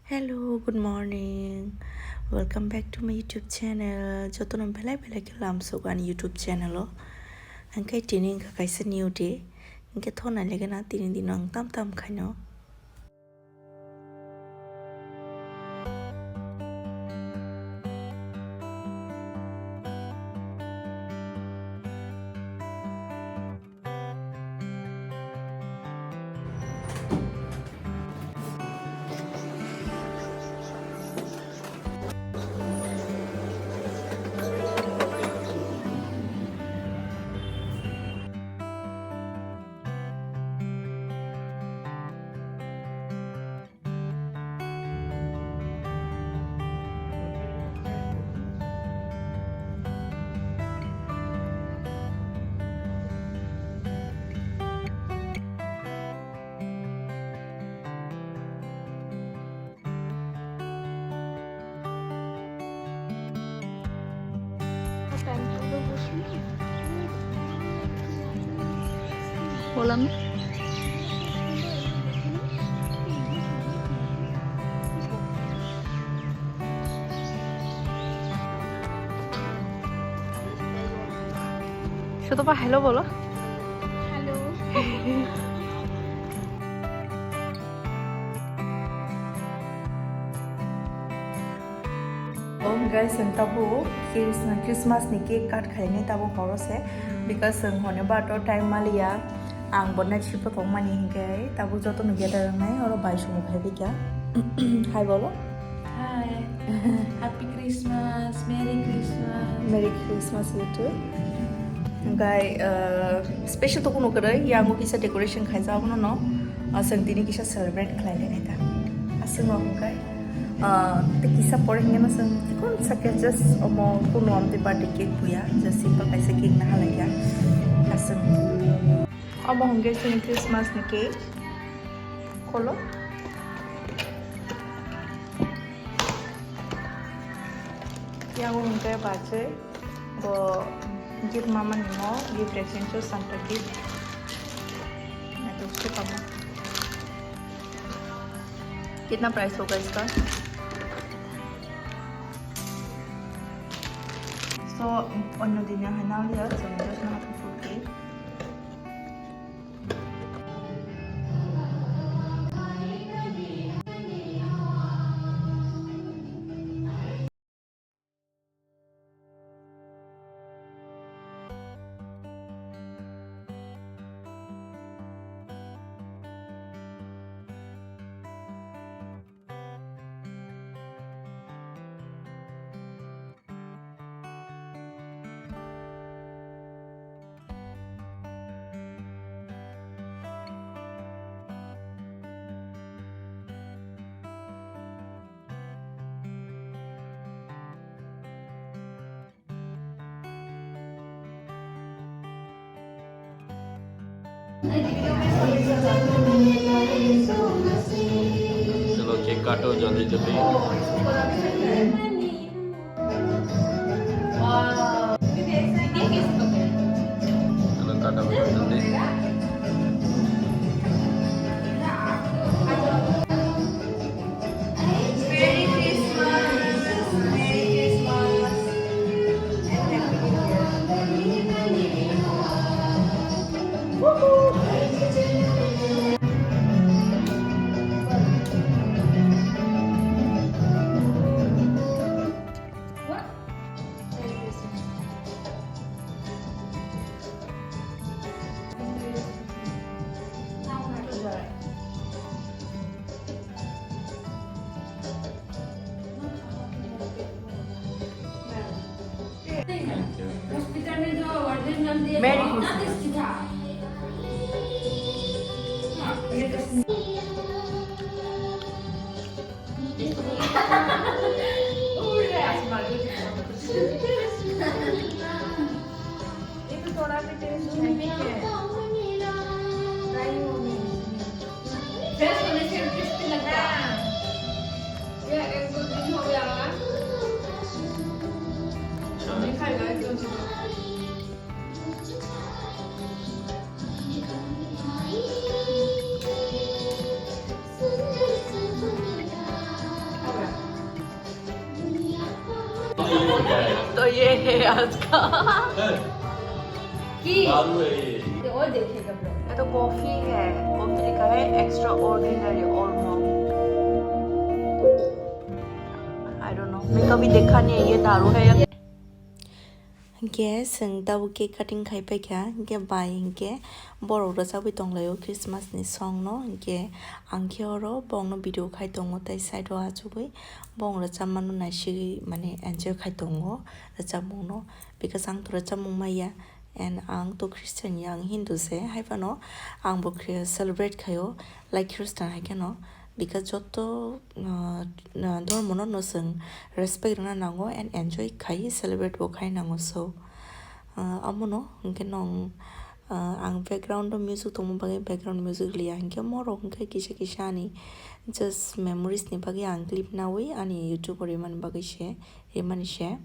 Hello, good morning. Welcome back to my YouTube channel. Joto nam belai belai ke lam so kan YouTube channel lo. Angkai tining ka kaisa new day. Angkai thona lege na tining dinang tam tam khaino. বললাম না শুধু বা hello বলো hello Guys, ang tabo Christmas ni cake cut khay ni tabo horose because ang hone ba to time malia ang bonnet ship to mani hingai tabo joto no geta nai oro bai sumo bhabi kya hi bolo high happy Christmas merry Christmas you too guy special to kuno kare yang kisa decoration khai ja bono no asang dini kisa celebrate khlai le ta asung no guy te kisa pore ngena sang kon sake just omo kuno amte party cake puya just simple kaisa cake na hala kya asung omo honge sing Christmas ni cake kholo yang honge bache bo give mama nimo give present to Santa gift मैं तो उससे पाऊँ कितना price होगा इसका so अन्य दिन है ना यार समझो ना तो फूड चलो केक काटो जल्दी जल्दी चलो काटो जल्दी Merry Christmas. थोड़ा भी टेस्ट नहीं है ड्राई हो गई फ्रेश होने से टेस्टी लगता है ये एक दो दिन हो गया है नहीं खाएगा एक दो दिन तो ये है आज का की तो और देखेगा ब्रो ये तो कॉफी है कॉफी लिखा है extra ordinary almost I don't know मैं कभी देखा नहीं है ये दारू है या Ge sing dabu cake cutting khai pa kya ge bai ge boro ro sabi tong layo Christmas ni song no ge angke oro bong no video khai tong mo tai side wa chu bai bong ra cham manu na shi mane enjoy khai tong mo ra cham no because ang to ra cham mo maya and ang to Christian yang Hindu se hai pa no ang bo celebrate khayo like Christian hai no because joto ধর্ম no sing respect na nango and enjoy khai celebrate bo khai nango so amono ke nong ang background music to mo bagi background music liya ke moro ke kisha ni just memories ni bagi ang clip na we ani youtube or man bagi share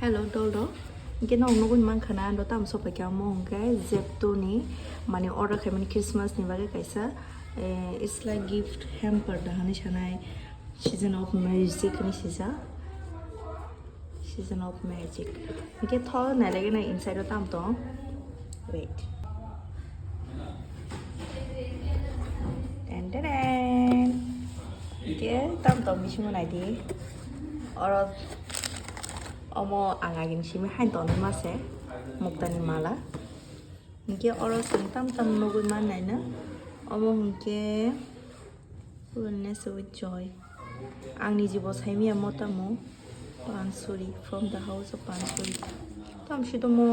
hello doldo ke nong no gun man khana ando tam so pa kya mo ke zepto ni mane order khai mane Christmas ni bagi kaisa it's like gift hamper da hani shanai season of magic ni season of magic get tho na lage na inside tam to wait and then get tam to mi shimo nai di or omo angagin shimi hain to ni ma se muktani mala get or tam no gun man nai na omo hunke wellness with joy angni jibo saimia motamo pansuri from the house of pansuri tam shidomo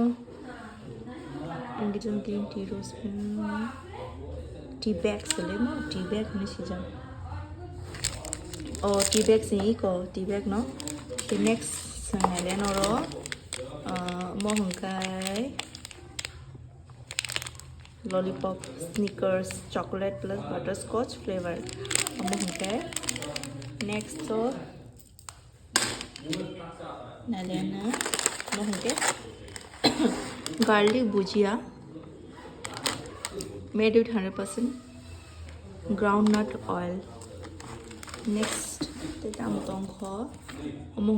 ingredient green tea rose tea bag selemo tea bag ni sija oh tea bag ni ko tea bag no the next sanalen oro mo hunkai lollipop Snickers chocolate plus butterscotch flavor okay next so nalena okay garlic bhujia made with 100% groundnut oil next the dam tong kho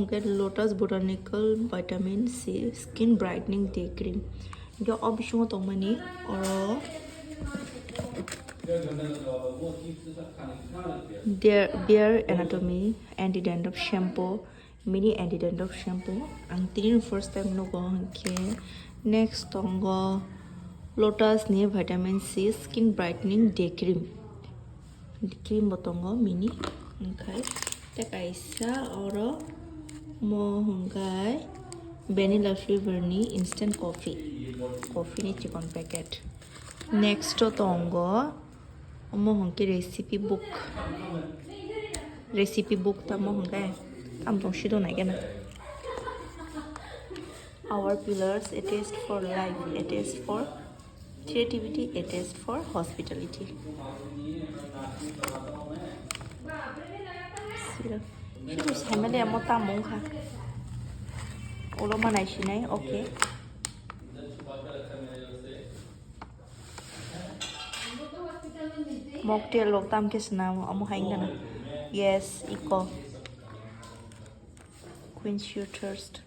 okay lotus botanical vitamin C skin brightening day cream yo option to mani or their anatomy anti-dandruff shampoo mini anti-dandruff shampoo ang tin first time no go ke next tongo lotus ne vitamin C skin brightening day cream botongo mini okay ta kaisa oro mo hungai vanilla flavor ni instant coffee ni chicken packet next to tongo mo honke recipe book ta mo honga am tong shido na gena our pillars a taste for life a taste for creativity a taste for hospitality sira shido samele mo ta mong kha olo manai shinai okay mocktail lok tam ke sana amu haing dana yes eco quench your thirst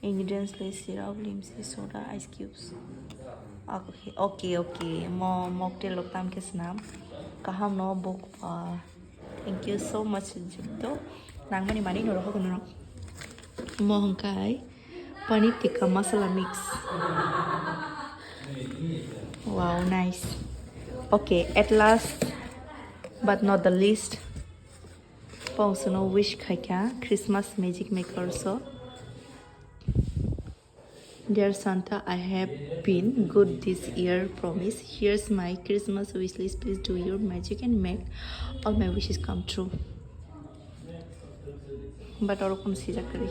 ingredients like syrup limsi soda ice cubes okay mocktail lok tam ke sana kaham no book thank you so much jito nangmani mani no ro no mo hongkai paneer tikka masala mix wow nice okay at last but not the least Pausuno wish khaika Christmas magic maker so dear Santa I have been good this year promise here's my Christmas wish list please do your magic and make all my wishes come true but orokon sija kari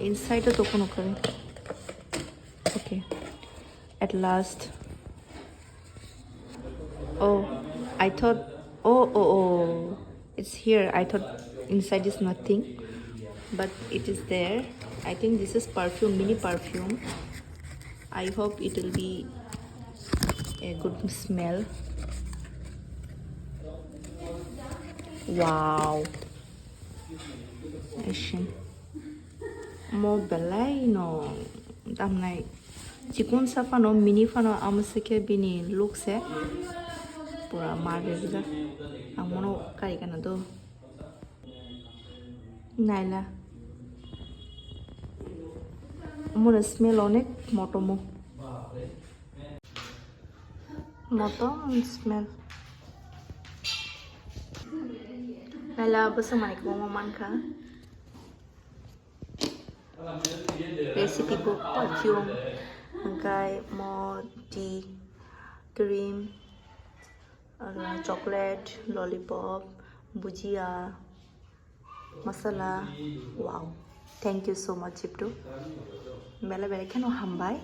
inside to kono kare okay at last oh I thought oh it's here I thought inside is nothing but it is there I think this is perfume mini perfume I hope it will be a good smell wow Asian. Mo belai no dam nai. Chikun sa fano mini fano amusike bini look se. Pura mare bisa. Amono kari kana do. Naila. Mona smell on it motomo. Moto smell. Naila basa manik mo manka. Recipe book perfume. Angkai mo tea, cream, chocolate, lollipop, bujia, masala. Wow. Thank you so much, Chipto. Mela bela kano hambai.